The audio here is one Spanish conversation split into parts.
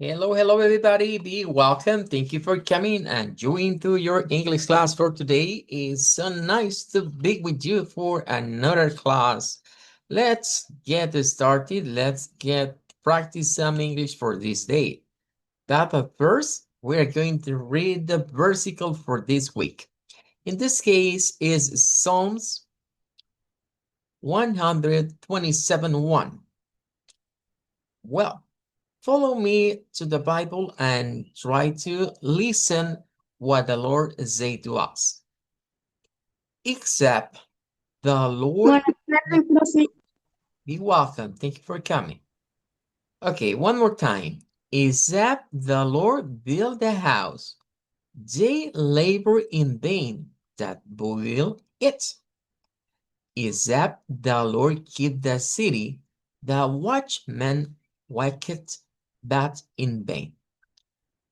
Hello, hello, everybody. Be welcome. Thank you for coming and joining to your English class for today. It's so nice to be with you for another class. Let's get started. Let's get practice some English for this day. But first, we're going to read the versicle for this week. In this case, is Psalms 127:1. Well, follow me to the Bible and try to listen what the Lord say to us. Except the Lord, Buenas tardes, profe. be welcome. Thank you for coming. Okay, one more time. Except the Lord build the house, they labor in vain that build it. Except the Lord keep the city, the watchman waketh but in vain.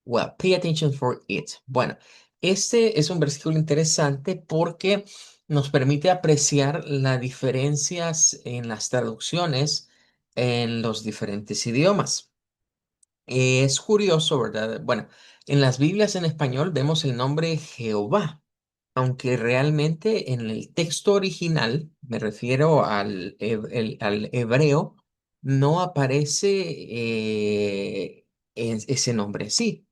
Well, pay attention for it. Bueno, este es un versículo interesante porque nos permite apreciar las diferencias en las traducciones en los diferentes idiomas. Es curioso, ¿verdad? Bueno, en las Biblias en español vemos el nombre Jehová, aunque realmente en el texto original, me refiero al hebreo, no aparece ese nombre así.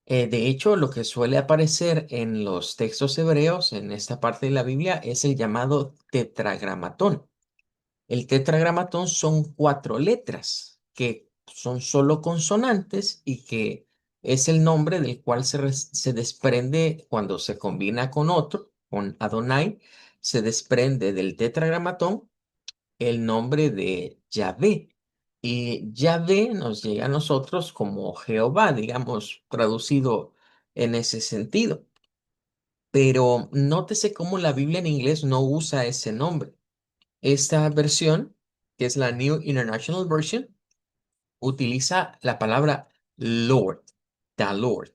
De hecho, lo que suele aparecer en los textos hebreos, en esta parte de la Biblia, es el llamado tetragramatón. El tetragramatón son cuatro letras que son solo consonantes y que es el nombre del cual se desprende cuando se combina con otro, con Adonai, se desprende del tetragramatón el nombre de Yahvé. Y Yahvé nos llega a nosotros como Jehová, digamos, traducido en ese sentido. Pero nótese cómo la Biblia en inglés no usa ese nombre. Esta versión, que es la New International Version, utiliza la palabra Lord, the Lord.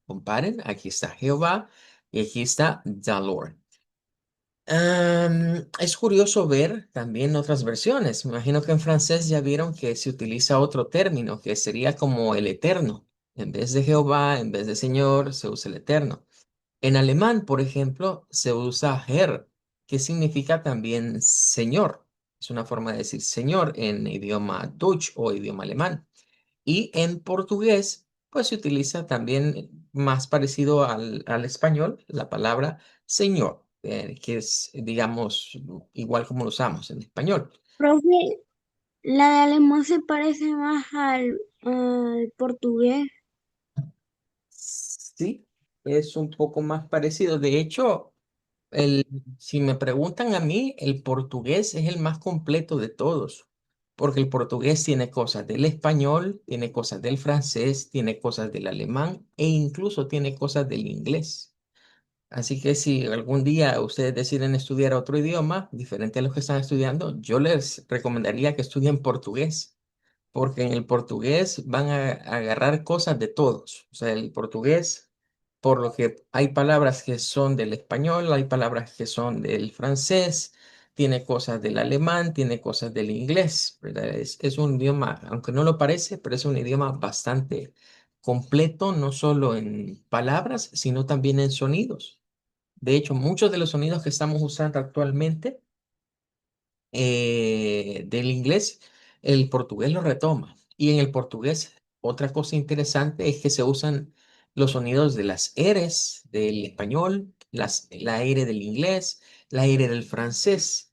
Comparen, aquí está Jehová y aquí está the Lord. Es curioso ver también otras versiones. Me imagino que en francés ya vieron que se utiliza otro término, que sería como el eterno. En vez de Jehová, en vez de Señor, se usa el eterno. En alemán, por ejemplo, se usa Herr, que significa también Señor. Es una forma de decir Señor en idioma Deutsch o idioma alemán. Y en portugués, pues se utiliza también más parecido al español, la palabra señor, que es, digamos, igual como lo usamos en español. Profe, la de alemán se parece más al portugués. Sí, es un poco más parecido. De hecho, el, si me preguntan a mí, el portugués es el más completo de todos, porque el portugués tiene cosas del español, tiene cosas del francés, tiene cosas del alemán e incluso tiene cosas del inglés. Así que si algún día ustedes deciden estudiar otro idioma diferente a los que están estudiando, yo les recomendaría que estudien portugués, porque en el portugués van a agarrar cosas de todos. O sea, el portugués, por lo que hay palabras que son del español, hay palabras que son del francés, tiene cosas del alemán, tiene cosas del inglés, ¿verdad? Es un idioma, aunque no lo parece, pero es un idioma bastante completo, no solo en palabras, sino también en sonidos. De hecho, muchos de los sonidos que estamos usando actualmente del inglés, el portugués lo retoma. Y en el portugués, otra cosa interesante es que se usan los sonidos de las eres del español, la R del inglés, la R del francés.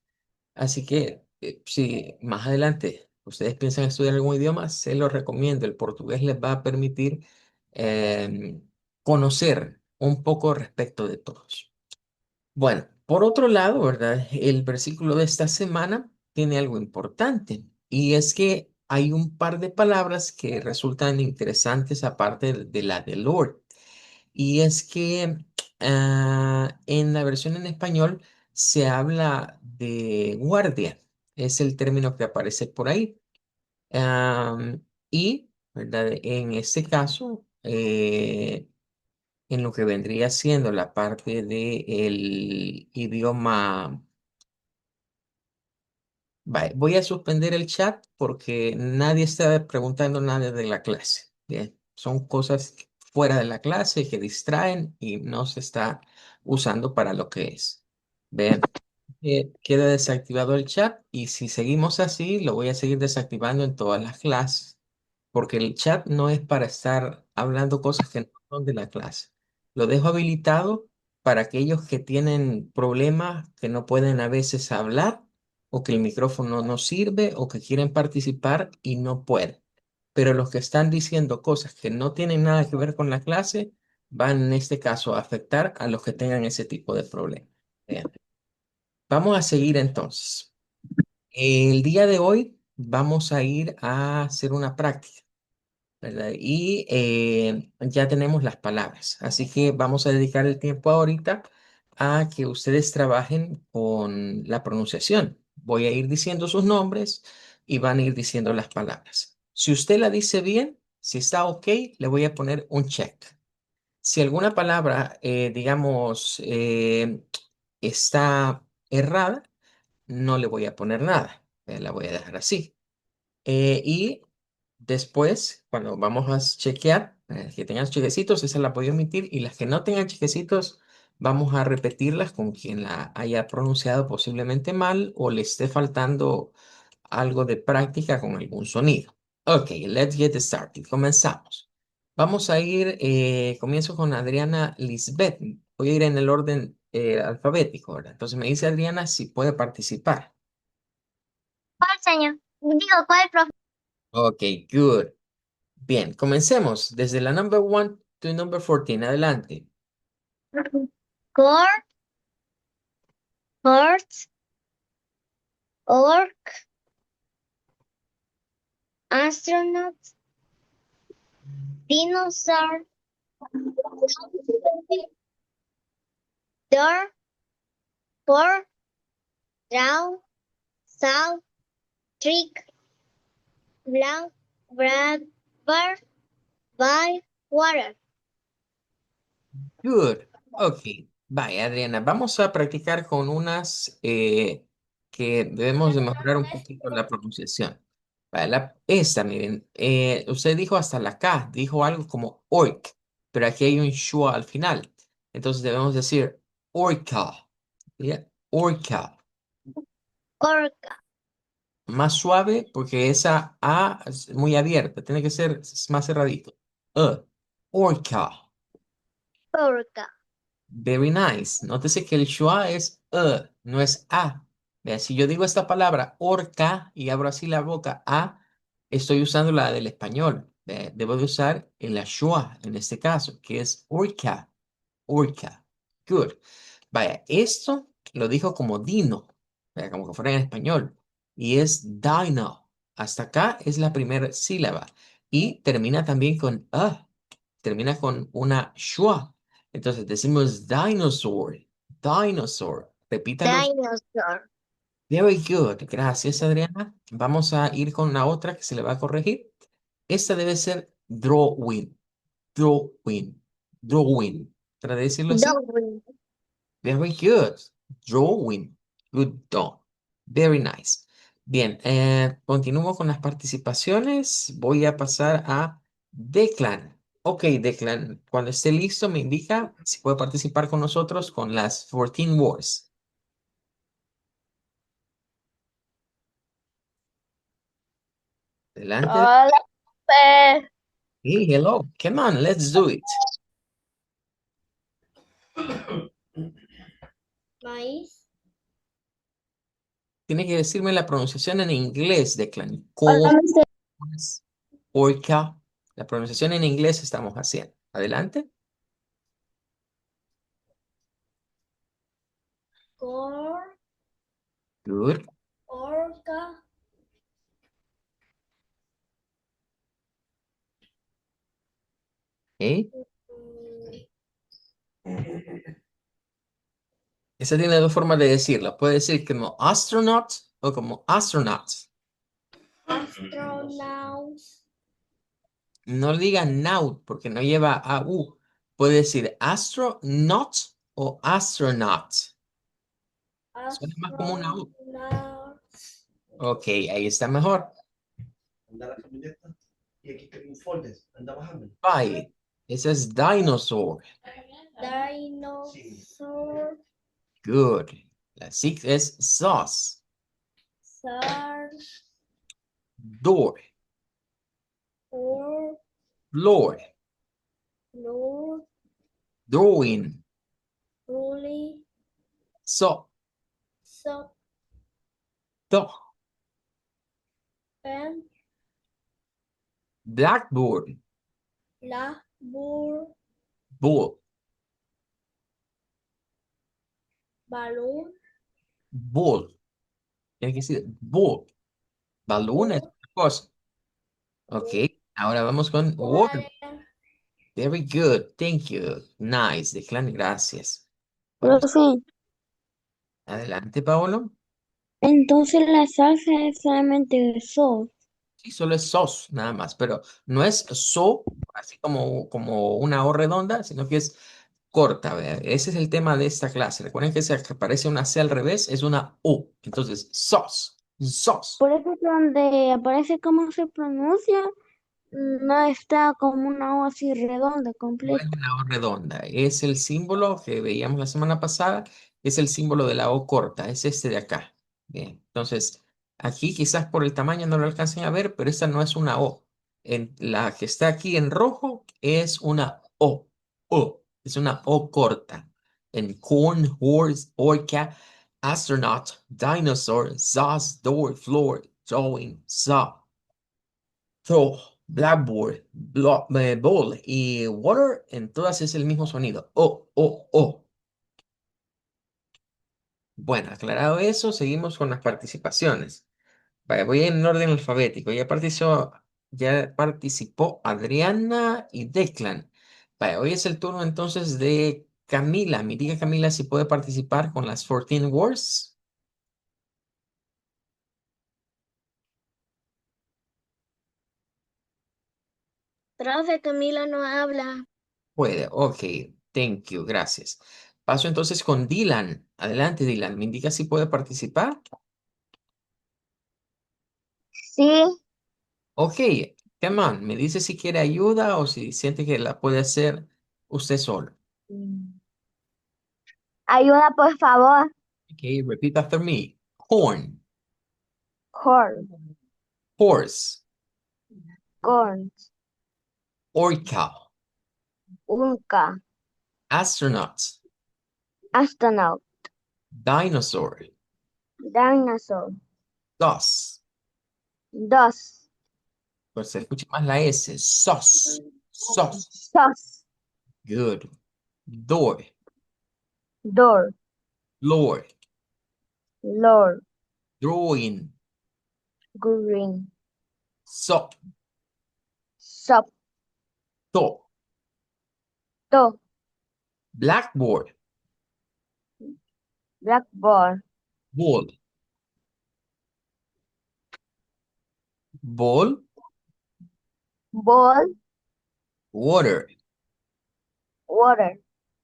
Así que si más adelante ustedes piensan estudiar algún idioma, se lo recomiendo. El portugués les va a permitir em, conocer un poco respecto de todos. Bueno, por otro lado, ¿verdad? El versículo de esta semana tiene algo importante y es que hay un par de palabras que resultan interesantes aparte de la de Lord. Y es que en la versión en español se habla de guardia, es el término que aparece por ahí. Y, ¿verdad? En este caso, en lo que vendría siendo la parte del idioma. Vale, voy a suspender el chat porque nadie está preguntando nada de la clase. Bien, son cosas fuera de la clase que distraen y no se está usando para lo que es. Bien, queda desactivado el chat y si seguimos así, lo voy a seguir desactivando en todas las clases, porque el chat no es para estar hablando cosas que no son de la clase. Lo dejo habilitado para aquellos que tienen problemas, que no pueden a veces hablar, o que el micrófono no sirve, o que quieren participar y no pueden. Pero los que están diciendo cosas que no tienen nada que ver con la clase, van en este caso a afectar a los que tengan ese tipo de problemas. Bien. Vamos a seguir entonces. El día de hoy vamos a ir a hacer una práctica, ¿verdad? Y ya tenemos las palabras, así que vamos a dedicar el tiempo ahorita a que ustedes trabajen con la pronunciación. Voy a ir diciendo sus nombres y van a ir diciendo las palabras. Si usted la dice bien, si está ok, le voy a poner un check. Si alguna palabra, digamos, está errada, no le voy a poner nada. La voy a dejar así. Y después, cuando vamos a chequear, que tengan chequecitos, esas las voy a omitir. Y las que no tengan chequecitos, vamos a repetirlas con quien la haya pronunciado posiblemente mal o le esté faltando algo de práctica con algún sonido. Ok, let's get started. Comenzamos. Vamos a ir, comienzo con Adriana Lisbeth. Voy a ir en el orden alfabético, ¿verdad? Entonces me dice Adriana si puede participar. ¿Cuál señor? Digo, ¿cuál profe? Ok, good. Bien, comencemos. Desde la number one to number 14. Adelante. Court, horse, orc, astronaut, dinosaur, door, for, drown, south, trick, blank, brad, bird, by, water. Good. Ok. Vaya, Adriana, vamos a practicar con unas que debemos de mejorar un poquito la pronunciación. Vaya, esta, miren, usted dijo hasta la K, dijo algo como orc, pero aquí hay un shua al final. Entonces debemos decir orca. ¿Ya? Orca. Orca, Más suave porque esa A es muy abierta, tiene que ser más cerradito. Orca. orca, Very nice. Nótese que el schwa es no es a. Vea, si yo digo esta palabra orca y abro así la boca a, estoy usando la del español. Vea, debo de usar el schwa en este caso, que es orca. Orca. Good. Vaya, esto lo dijo como dino, vea, como que fuera en español. Y es dino. Hasta acá es la primera sílaba. Y termina también con termina con una schwa. Entonces decimos dinosaur, dinosaur. Repítalos. dinosaur, Very good. Gracias, Adriana. Vamos a ir con la otra que se le va a corregir. Esta debe ser drawing, drawing, drawing. ¿Para decirlo así? dogwing. Very good. Drawing. Good dog. Very nice. Bien, continúo con las participaciones. Voy a pasar a Declan. Ok, Declan, cuando esté listo me indica si puede participar con nosotros con las 14 words. Adelante. Hola, profe. Hey, hello. Come on, let's do it. Maíz. Tiene que decirme la pronunciación en inglés, Declan. Hola, ¿Cómo mister. es? Orca. La pronunciación en inglés estamos haciendo. Adelante. Cor, Good. orca, Ok. mm, Esa tiene dos formas de decirlo. Puede decir como astronaut o como astronauts. astronaut, No le diga naut porque no lleva a u. Puede decir astronaut o astronaut. Suena más como una u. astronaut, Ok, ahí está mejor. Five. Ese es dinosaur. Dinosaur, Good. La six es sauce. sar, Door. or, Floor. lord, Drawing. ruli, So. sop, To. pen, Blackboard. la, bur, Bull. balloon, Bull. Tiene que decir bull. Balloon es bull, otra cosa. Ok. Ahora vamos con water. water. Very good. Thank you. Nice. Declan, gracias. Bueno, Profe, adelante, Paolo. entonces la salsa es solamente de sol. Sí, solo es sos, nada más, pero no es so, así como una O redonda, sino que es corta. ¿Vea? Ese es el tema de esta clase. Recuerden que si aparece una C al revés, es una U. Entonces, sos, sos. Por eso donde aparece cómo se pronuncia, no está como una O así redonda, No es completa. una O redonda, es el símbolo que veíamos la semana pasada, es el símbolo de la O corta, es este de acá. Bien, entonces aquí quizás por el tamaño no lo alcancen a ver, pero esta no es una O. En la que está aquí en rojo es una O. O, es una O corta. En corn, horse, orca, astronaut, dinosaur, sauce, door, floor, drawing, saw. So, blackboard, bowl y water, en todas es el mismo sonido. O, o, o. Bueno, aclarado eso, seguimos con las participaciones. Vaya, voy en orden alfabético. Ya participó Adriana y Declan. Vaya, hoy es el turno entonces de Camila. Me diga Camila si puede participar con las 14 words. Profe, Camila no habla. Puede, ok. Thank you, gracias. Paso entonces con Dylan. Adelante, Dylan. ¿Me indica si puede participar? Sí, Ok, come on, me dice si quiere ayuda o si siente que la puede hacer usted solo. ayuda por favor. Ok, repeat after me. Corn, Corn, horse, corn, orca, unca, astronaut, astronaut, dinosaur, dinosaur, dos. dos, Pues se escucha más la S. Sauce, sauce. sauce, Good. Door, door, Lord, lord, drawing, green, so, shop, to, to, blackboard, blackboard, ball, ball, ball, water. water.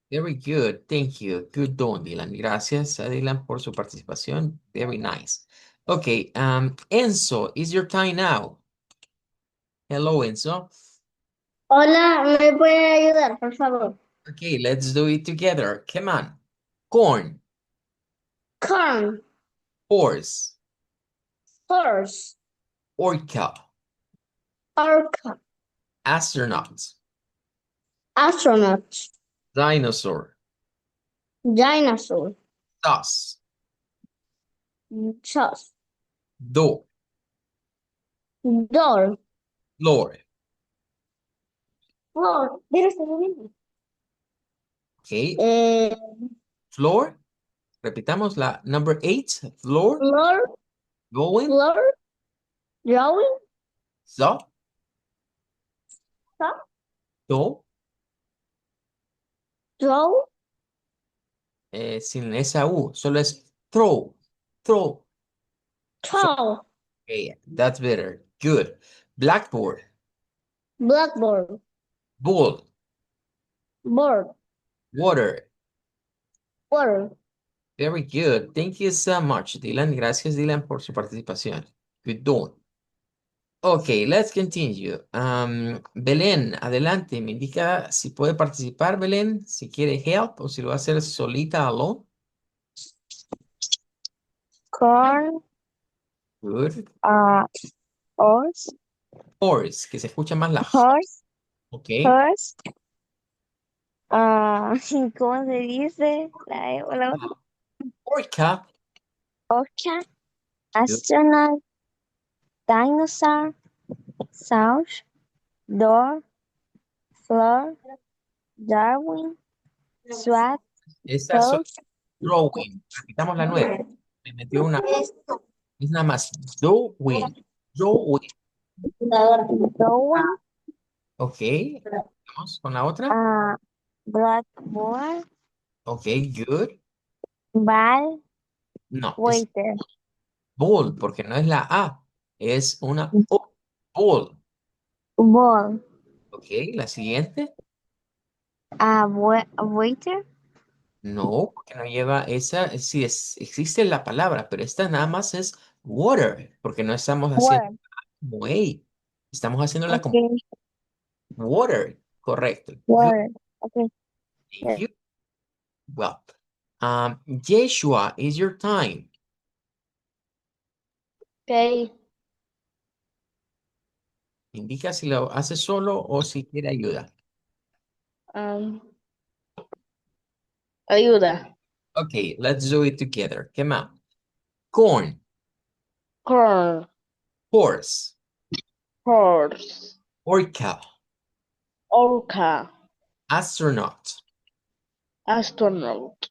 Very good. Thank you. Good done, Dylan. Gracias a Dylan por su participación. Very nice. Okay, Enzo, is your time now. Hello, Enzo. Hola, ¿me puede ayudar, por favor? Okay, let's do it together. Come on. Corn, Corn, horse, horse, orca, orca, astronaut, astronaut, dinosaur, dinosaur, sauce, sauce, door, door. floor. Oh, pero está bien. Okay, Eh, floor. Repitamos la number 8. Floor, floor, going, floor, drawing, so, top, do, draw, sin esa U, solo es throw, throw. tall, Okay, that's better. Good. Blackboard, blackboard, bull, board, water. water. Very good. Thank you so much, Dylan. Gracias, Dylan, por su participación. Good done. Ok, let's continue. Belén, adelante, me indica si puede participar, Belén, si quiere help o si lo va a hacer solita, alone. Corn, Good. uh, horse, Horse, que se escucha más la J. horse, Ok. horse, ¿cómo se dice? La otra. Orca. Orca, Good. astronaut, dinosaur, south, door, floor, Darwin, SWAT, Esa es toast. drawing. Repitamos la nueva. Me metió una. Es nada más. Drawing. Drawing. Darwin, Ok. Vamos con la otra. uh, blackboard, Ok, good. ball, No, es waiter, ball, porque no es la A. Es una O. Ball. ball, Ok, la siguiente. waiter, No, porque no lleva esa. Sí, existe la palabra, pero esta nada más es water, porque no estamos haciendo word, como A. Estamos haciéndola como okay, water. Correcto. Good. word, okay, Thank you. Well, Yeshua, is your time. okay, Indica si lo hace solo o si quiere ayuda. um, ayuda, Okay, let's do it together. ¿Qué más? Corn, corn, horse, horse, orca, orca, astronaut. astronaut,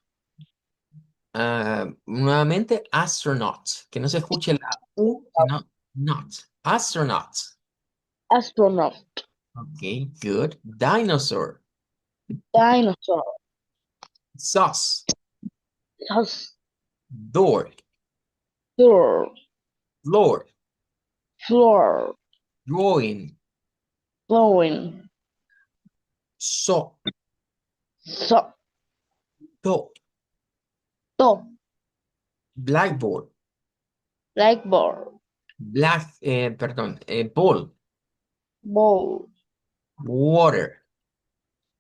Nuevamente, astronaut. Que no se escuche la U, sino not. Astronaut. astronaut, Okay, good. Dinosaur. dinosaur, Sauce. house, Door. door, Lord. floor, Drawing. blowing, So. so, To. top, Blackboard. blackboard, Perdón, ball. bowl, Water.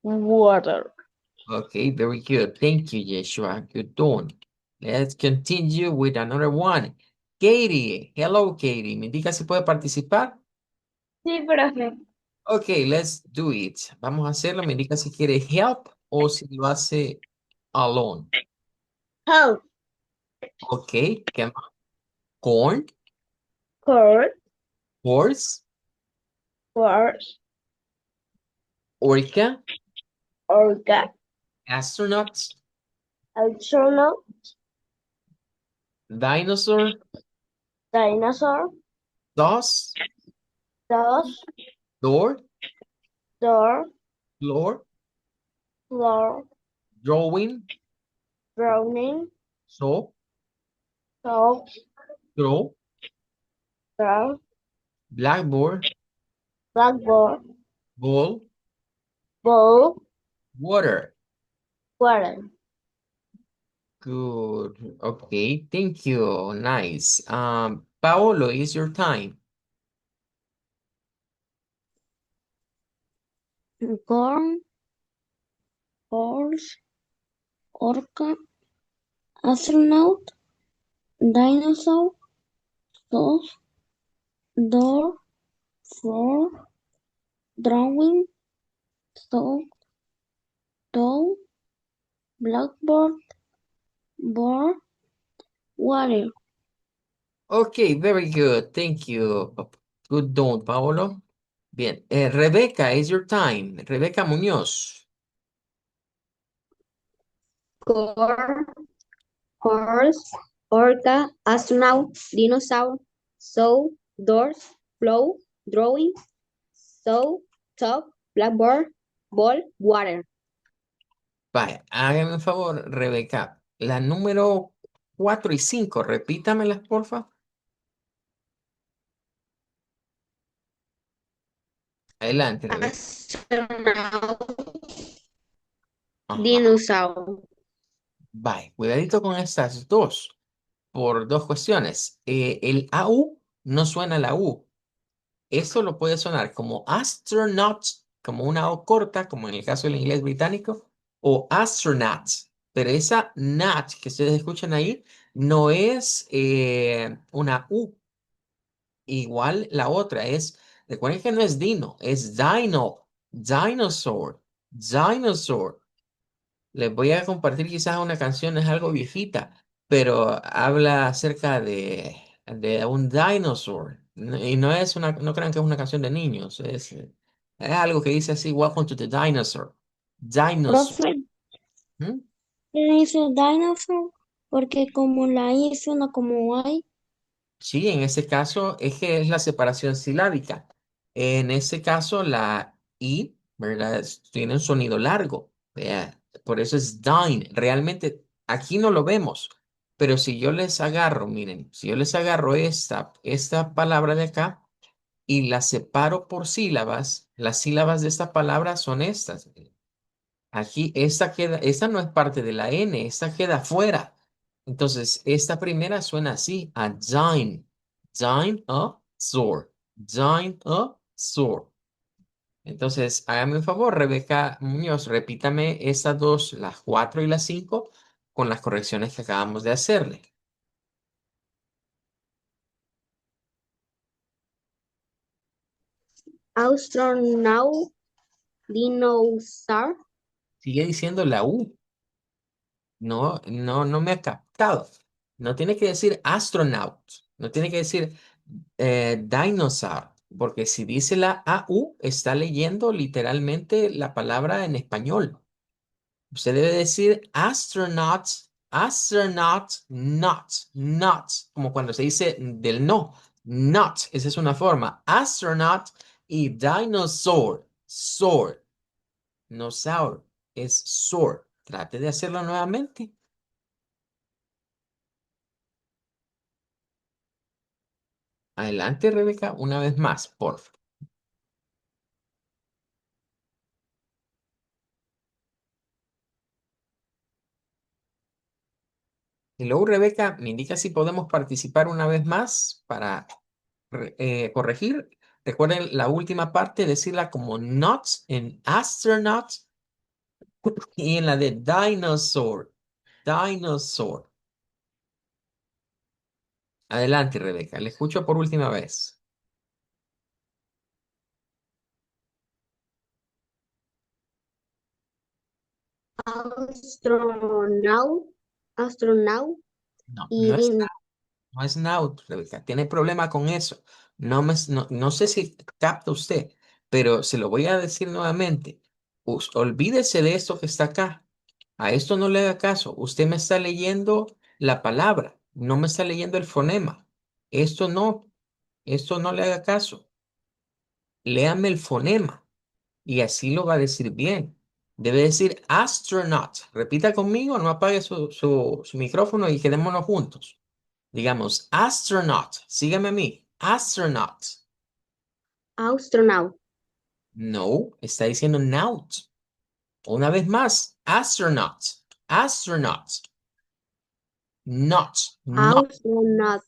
water. Okay, very good. Thank you, Yeshua. Good done. Let's continue with another one. Katie. Hello, Katie. ¿Me indica si puede participar? Sí, profe. Okay, let's do it. Vamos a hacerlo. Me indica si quiere help o si lo hace alone. House, Okay, ¿qué más? Corn, court, horse, horse, orca, orca, astronaut, astronaut, dinosaur, dinosaur, sauce, dog, door, door, floor, floor, drawing, drowning, so, dog, throw, dog, blackboard, blackboard, ball, bowl, water. water. Good. Okay, thank you. Nice. Paolo, it's your time. Corn, horse, orca, astronaut, dinosaur, sauce, door, floor, drawing, dog, doll, blackboard, board, water. Okay, very good. Thank you. Good done, Paolo. Bien. Rebecca, it's your time. Rebecca Muñoz. Corn, horse, orca, astronaut, dinosaur, sow, doors, flow, drawing, sow, top, blackboard, ball, water. Vaya, hágame un favor, Rebeca. La número 4 y 5, repítamelas, porfa. Adelante, Rebeca. Astronaut, Ajá. dinosaur. Vaya, cuidadito con estas dos, por dos cuestiones. El AU no suena a la U. Esto lo puede sonar como astronaut, como una O corta, como en el caso del inglés británico, o astronauts. Pero esa nat que ustedes escuchan ahí no es una U. Igual la otra es, recuerden que no es dino, es dino, dinosaur, dinosaur. Les voy a compartir quizás una canción, es algo viejita, pero habla acerca de un dinosaur. Y no es una, no crean que es una canción de niños, es algo que dice así, Welcome to the dinosaur. Dinosaur. Profe, ¿Mm? ¿qué dice dinosaur? Porque como la I suena como I. Sí, en ese caso es que es la separación silábica. En ese caso la I, ¿verdad? Tiene un sonido largo. Vea, por eso es dine. Realmente aquí no lo vemos. Pero si yo les agarro, miren, si yo les agarro esta palabra de acá y la separo por sílabas, las sílabas de esta palabra son estas. Aquí, esta no es parte de la N, esta queda fuera. Entonces, esta primera suena así, a dine, dine a soar, dine a soar. Entonces, hágame un favor, Rebeca Muñoz, repítame estas dos, las 4 y las 5, con las correcciones que acabamos de hacerle. Astronaut, dinosaur, Sigue diciendo la U. No, no, no me ha captado. No tiene que decir astronaut, no tiene que decir dinosaur, porque si dice la AU, está leyendo literalmente la palabra en español. Usted debe decir astronaut, astronaut, not, not, como cuando se dice del no, not, esa es una forma. Astronaut y dinosaur, soar, no sour, es soar. Trate de hacerlo nuevamente. Adelante, Rebeca, una vez más, por favor. Y luego, Rebeca, me indica si podemos participar una vez más para corregir. Recuerden la última parte, decirla como not en astronaut y en la de dinosaur. Dinosaur. Adelante, Rebeca, le escucho por última vez. astronaut, astronaut No, y no es no es now, Rebeca. Tiene problema con eso. No sé si capta usted, pero se lo voy a decir nuevamente. Olvídese de esto que está acá. A esto no le haga caso. Usted me está leyendo la palabra, no me está leyendo el fonema. Esto no, esto no le haga caso. Léame el fonema y así lo va a decir bien. Debe decir astronaut. Repita conmigo, no apague su micrófono y quedémonos juntos. Digamos, astronaut. Sígame a mí. Astronaut. astronaut, No, está diciendo naut. Una vez más. Astronaut. Astronaut. Not. Not. astronaut,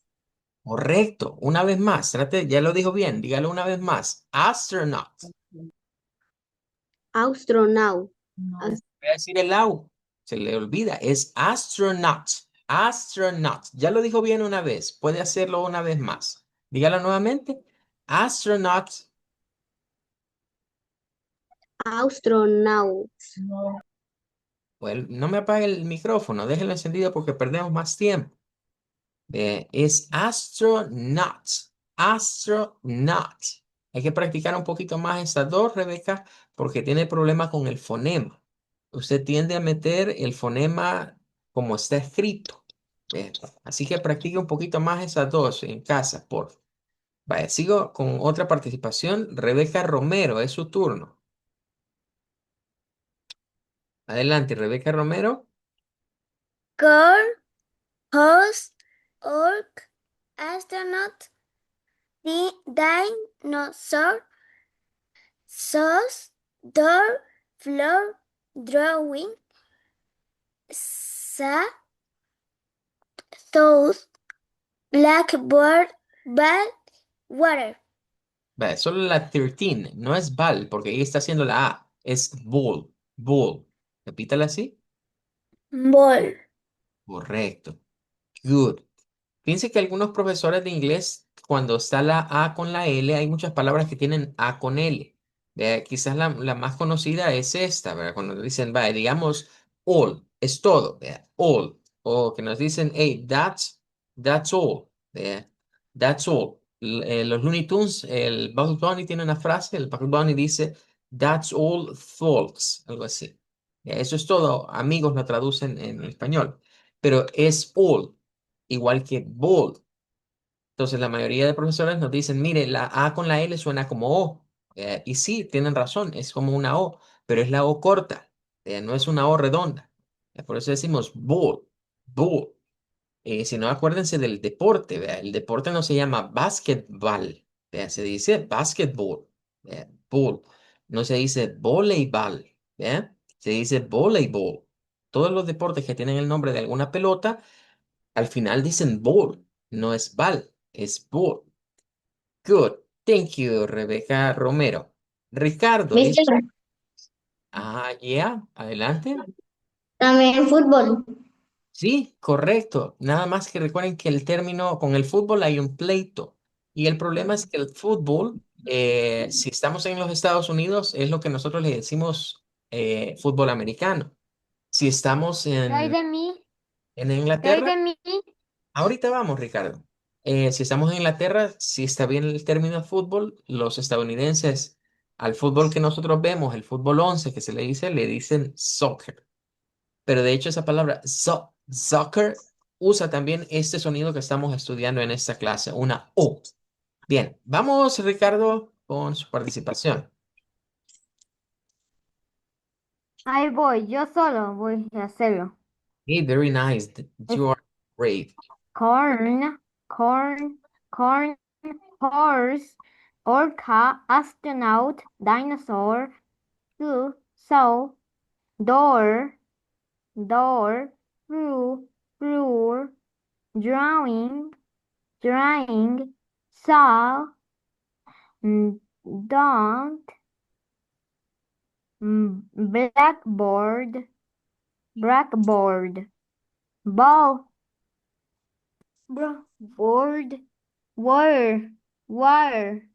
Correcto. Una vez más. Trate, ya lo dijo bien. Dígalo una vez más. Astronaut. astronaut, No. Voy a decir el au. Se le olvida. Es astronaut. Astronaut. Ya lo dijo bien una vez. Puede hacerlo una vez más. Dígalo nuevamente. Astronaut. astronaut, Well, no me apague el micrófono, déjelo encendido porque perdemos más tiempo. Es astronaut, astronaut. Hay que practicar un poquito más estas dos, Rebeca, porque tiene problema con el fonema. Usted tiende a meter el fonema como está escrito. Eh, Así que practique un poquito más esas dos en casa, por favor. Vaya, sigo con otra participación. Rebeca Romero, es su turno. Adelante, Rebeca Romero. girl, horse, orc, astronaut, dinosaur, sauce, door, floor, drawing, sa, south, blackboard, bad, water. Vale, solo la 13, no es ball, porque ahí está haciendo la A, es ball, ball. Repítala así. Ball. Correcto. Good. Fíjense que algunos profesores de inglés, cuando está la A con la L, hay muchas palabras que tienen A con L. Quizás la más conocida es esta, ¿verdad? Cuando dicen, vaya, digamos, all, es todo, ¿verdad? All. O que nos dicen, hey, that's all, ¿verdad? That's all. Los Looney Tunes, el Bugs Bunny tiene una frase, el Bugs Bunny dice, that's all, folks, algo así. Eso es todo, amigos lo traducen en español, pero es all igual que bold. Entonces, la mayoría de profesores nos dicen, mire, la A con la L suena como O. Y sí, tienen razón, es como una O, pero es la O corta, no es una O redonda. Por eso decimos bold, bold. Si no, acuérdense del deporte, ¿vea? El deporte no se llama basketball, ¿vea? Se dice basketball, ¿vea? Ball. No se dice voleibol, ¿vea? Se dice voleibol. Todos los deportes que tienen el nombre de alguna pelota al final dicen ball, no es ball, es ball. Good. Thank you, Rebeca Romero. Ricardo, ¿Viste? yeah, adelante. También fútbol. Sí, correcto. Nada más que recuerden que el término con el fútbol hay un pleito. Y el problema es que el fútbol, si estamos en los Estados Unidos, es lo que nosotros le decimos fútbol americano. Si estamos ¿Qué hay de mí? en ¿Qué hay Inglaterra, de mí? ahorita vamos, Ricardo. Si estamos en Inglaterra, si está bien el término fútbol, los estadounidenses al fútbol que nosotros vemos, el fútbol 11 que se le dicen soccer. Pero de hecho esa palabra soccer usa también este sonido que estamos estudiando en esta clase, una O. Bien, vamos, Ricardo, con su participación. Ahí voy, yo solo voy a hacerlo. Hey, very nice. Es You are great. corn, corn, corn, horse, orca, astronaut, dinosaur, zoo, so, door, door, brew, brewer, drawing, drying, saw, mm, don't, blackboard, blackboard, ball, board, wire, wire,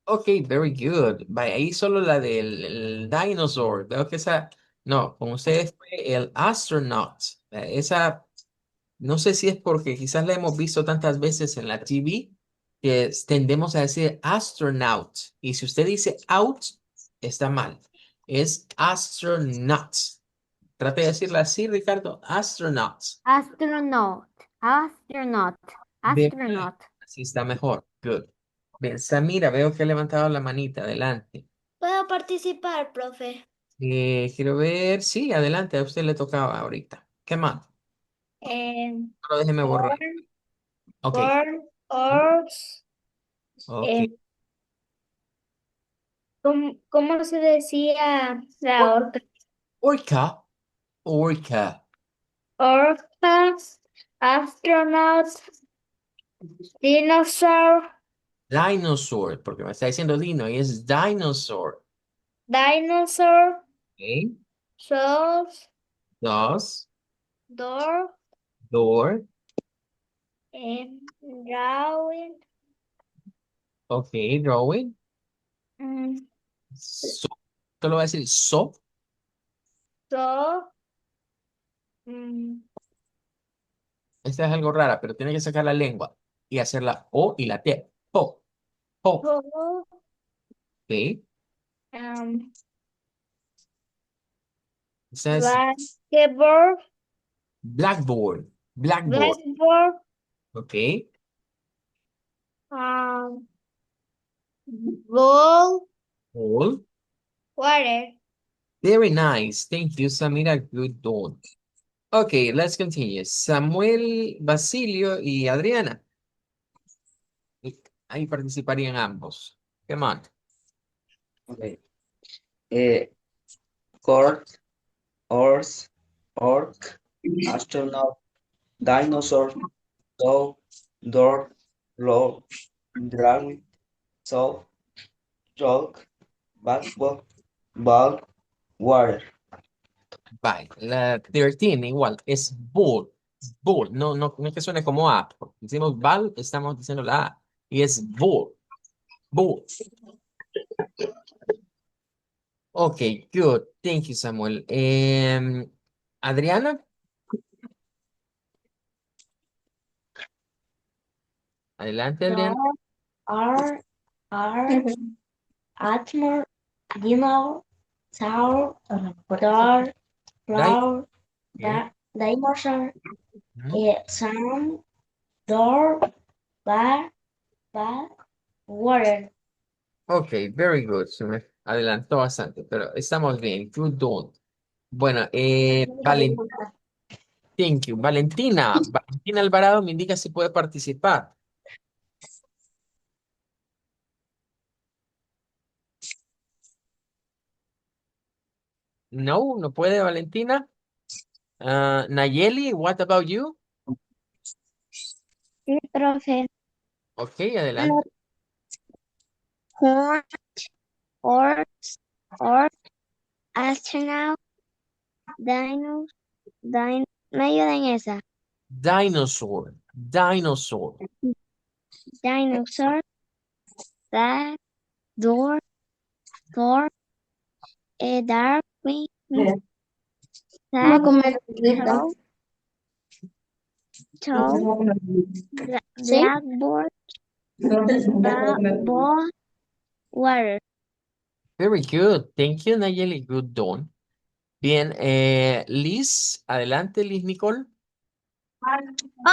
Ok, very good. Vaya, ahí solo la del el dinosaur. Veo que esa, no, con ustedes fue el astronaut. Esa, no sé si es porque quizás la hemos visto tantas veces en la TV que tendemos a decir astronaut. Y si usted dice out, está mal. Es astronaut. Trate de decirla así, Ricardo. Astronaut. astronaut, astronaut, Bien, astronaut. así está mejor. Good. Bien, Samira, veo que ha levantado la manita. Adelante. ¿Puedo participar, profe? Quiero ver. Sí, adelante. A usted le tocaba ahorita. ¿Qué más? Eh, Solo déjeme borrar. corn, Ok. corn, horse. Ok. eh, ¿cómo se decía Or- la orca? Orca. Orca. Orcas, astronauts, dinosaur, Dinosaur. Porque me está diciendo dino y es dinosaur. dinosaur, Ok. souls, Dos. door, Door. drawing, Ok. Drawing. mm, So. Te lo voy a decir so. so, mm, Esta es algo rara, pero tiene que sacar la lengua y hacer la O y la T. Po. Po. so, Ok. um, Esta es basketball, blackboard. Blackboard. blackboard, Ok. um, ball, All. water. Very nice. Thank you, Samira. Good dog. Okay, let's continue. Samuel, Basilio y Adriana. Ahí participarían ambos. Come on. Okay. Eh, Court, horse, orc, astronaut, dinosaur, dog, door, law, dragon, saw, Chalk, basketball, ball, water. Vale, la 13 igual, es ball. Ball, no es que suene como A. Porque decimos ball, estamos diciendo la A. Y es ball. Ball. Ok, good. Thank you, Samuel. Adriana, adelante, Adriana. Dog, R, Atmore, Dino, Tower, Door, Dai- Flower, bien. Dinosaur, Ujú. Sound, Door, Bar, Bar, Water. Ok, very good. Se me adelantó bastante, pero estamos bien. Good done. Bueno, thank you. Valentina Alvarado me indica si puede participar. No, no puede, Valentina. Nayeli, what about you? Sí, profe. Ok, adelante. Horn, Orc, Orc, Astronaut, Dinos, me ayuda en esa. Dinosaur. Dinosaur. Dinosaur, That, Door, Thor, Darkwing, Vamos a Tag, comer ahorita. Toe, Toe, ¿Sí? Blackboard, Después de comer. Ball, Water. Very good. Thank you, Nayeli. Good done. Bien, Liz, adelante, Liz Nicole.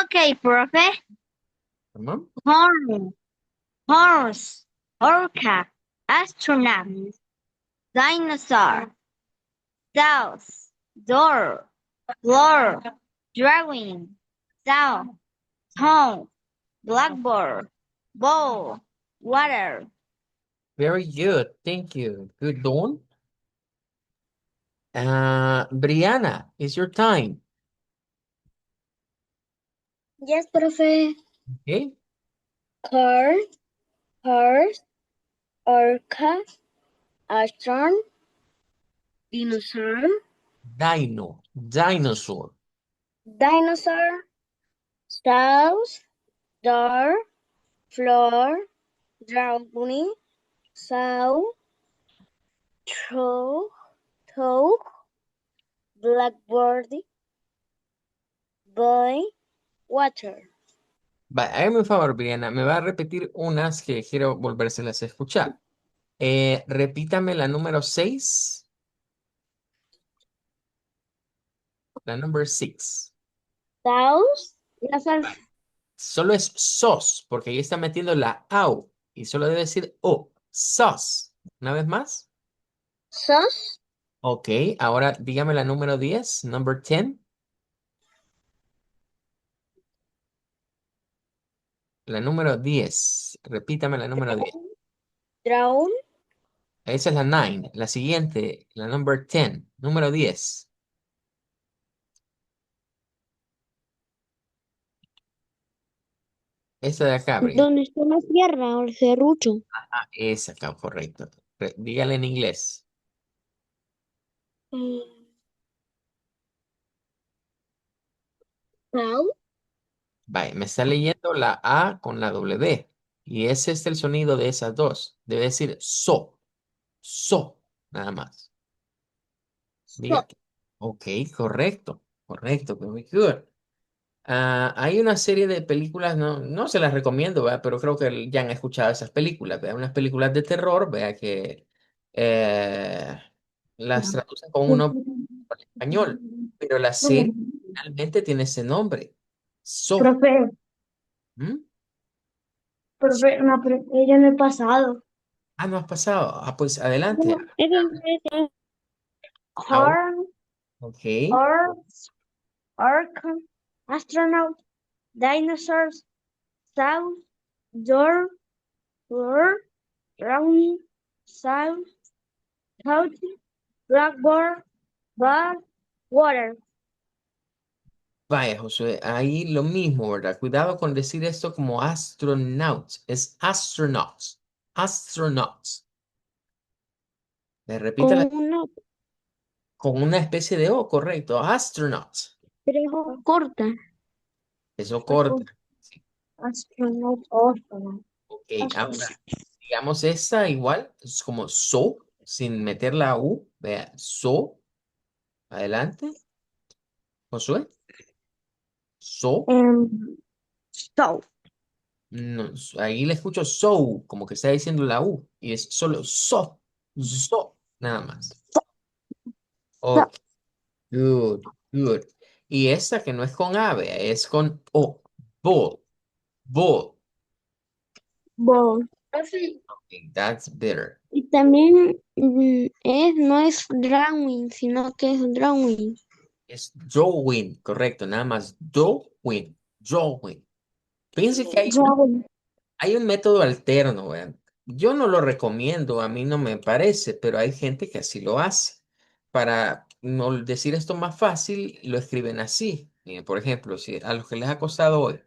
Okay, profe. Come on. Horn, horse, orca, astronaut, dinosaur, south, door, floor, drawing, south, home, blackboard, bowl, water. Very good. Thank you. Good done. Brianna, it's your time. Yes, profe. Okay. Car, horse, orca, astron, dinosaur, Dinosaur. dinosaur, south, door, floor, drawing, south, toe, toe, blackboard, boy, water. Hágame un favor, Brianna. Me va a repetir unas que quiero volvérselas a escuchar. Repítame la número 6. La number 6. South, la sal, Solo es sos, porque ahí está metiendo la AU. Y solo debe decir O. Sos. Una vez más. sos, Ok, ahora dígame la número 10. Number 10. La número 10. Repítame la número 10. drown, Esa es la 9. La siguiente, la number 10. Número 10. Esa de acá, Brian. ¿dónde está la sierra o el serrucho? Ah, esa acá, correcto. Dígale en inglés. South, Vaya, me está leyendo la A con la W. Y ese es el sonido de esas dos. Debe decir so. So. Nada más. Diga. Ok, correcto. Correcto. Very good. Hay una serie de películas, no se las recomiendo, ¿verdad? Pero creo que ya han escuchado esas películas, ¿verdad? Unas películas de terror, vea que eh, las traducen con un nombre en español, pero la serie realmente tiene ese nombre. So. Profe, ¿Mm? profe, no, pero ella no he pasado. No has pasado. Pues adelante. Ahora, horn, ok. horse, orca, astronaut, dinosaurs, south, door, floor, drowning, south, south, blackboard, bar, water. Vaya, Josué, ahí lo mismo, ¿verdad? Cuidado con decir esto como astronauts. Es astronauts. Astronauts. Repítela con una con una especie de O, correcto. Astronaut. trejo corta. Eso corta. Sí. Astronaut, astronaut. Ok, ahora, digamos esta igual, es como so, sin meter la U. Vea, so, adelante. Josué, so. So, No, ahí le escucho so, como que está diciendo la U. Y es solo so, nada más. So, Ok, good, good. Y esta que no es con A, vea, es con O. Ball, ball. ball. Okay, that's better. Y también no es drawing, sino que es drawing. Es drawing, correcto, nada más. Drawing, drawing. Fíjense que drawing. hay un método alterno, vean. Yo no lo recomiendo, a mí no me parece, pero hay gente que así lo hace. Para no decir esto más fácil, lo escriben así. Miren, por ejemplo, si a los que les ha costado hoy,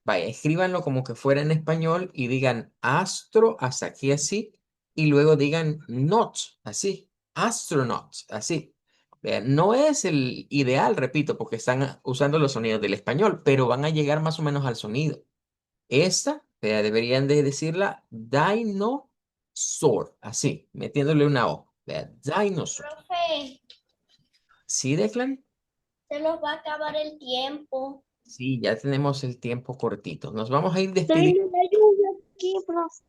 vaya, escríbanlo como que fuera en español y digan astro hasta aquí así, y luego digan not, así, astronaut, así. Vean, no es el ideal, repito, porque están usando los sonidos del español, pero van a llegar más o menos al sonido. Esta, deberían de decirla dinosaur, así, metiéndole una O. Vea, dinosaur. Profe, ¿Sí, Declan? se nos va a acabar el tiempo. Sí, ya tenemos el tiempo cortito. Nos vamos a ir Está despidiendo. viendo la lluvia aquí, profe.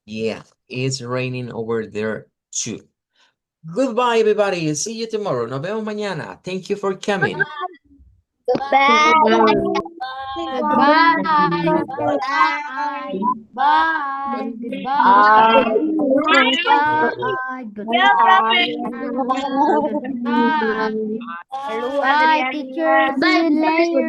Yeah, it's raining over there too. Goodbye, everybody. See you tomorrow. Nos vemos mañana. Thank you for coming. Bye. Bye. Bye. Bye. Bye. Bye. Bye. Goodbye. Goodbye. Goodbye. Goodbye. Saludos, Bye, Adriana. teacher. See you later.